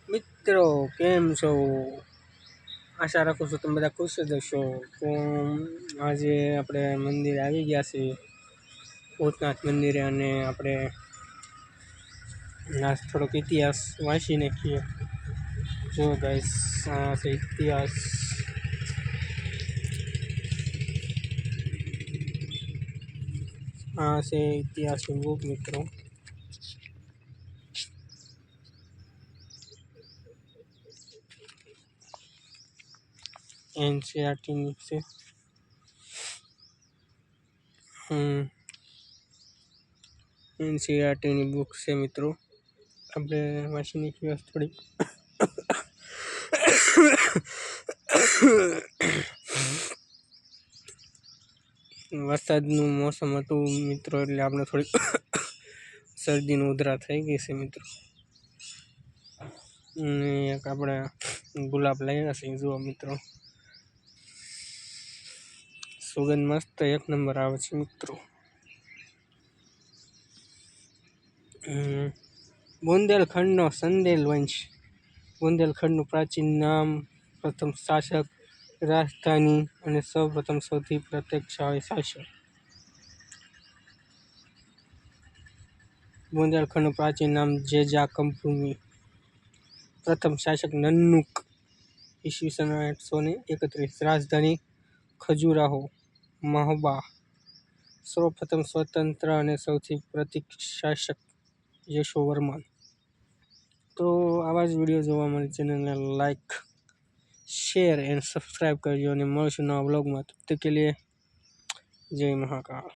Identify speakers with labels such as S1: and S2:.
S1: મિત્રો કેમ છો? આશા રાખું છું તમે બધા ખુશ જ હશો. તો આજે આપણે મંદિરે આવી ગયા છીએ, ભૂતનાથ મંદિરે, અને આપણે આજ થોડોક ઇતિહાસ વાંચી નાખીએ. જો ગાઈસ, આ છે ઇતિહાસ. આ છે ઇતિહાસની બુક મિત્રો. એનસીઆરટીની છે. એનસીઆરટીની બુક છે મિત્રો. આપણે વાંચી નાખીએ થોડીક. વરસાદનું મોસમ હતું મિત્રો, એટલે આપણે થોડીક શરદીનું ઉધરા થઈ ગઈ છે મિત્રો. અને એક આપણે ગુલાબ લાવ્યા છે, જુઓ મિત્રો. સુગંધ મસ્ત એક નંબર આવે છે મિત્રો. બુંદેલખંડનો સંદેલ વંશ. બુંદેલખંડનું પ્રાચીન નામ, પ્રથમ શાસક, રાજધાની અને સૌપ્રથમ સૌથી પ્રત્યક્ષાળી શાસક. બુંદેલખંડનું પ્રાચીન નામ જેજાકંભૂમિ. પ્રથમ શાસક નન્નુક, ઈસવીસન 831. રાજધાની ખજુરાહો, મહાબા. સર્વપ્રથમ સ્વતંત્ર અને સૌથી પ્રતિષ્ઠિત શાસક યશોવર્મન. તો આવા જ વિડીયો જોવા માટે ચેનલને લાઈક, શેર એન્ડ સબસ્ક્રાઈબ કરજો, અને મળશું નવા બ્લોગમાં. તબ તક કે લીએ જય મહાકાળ.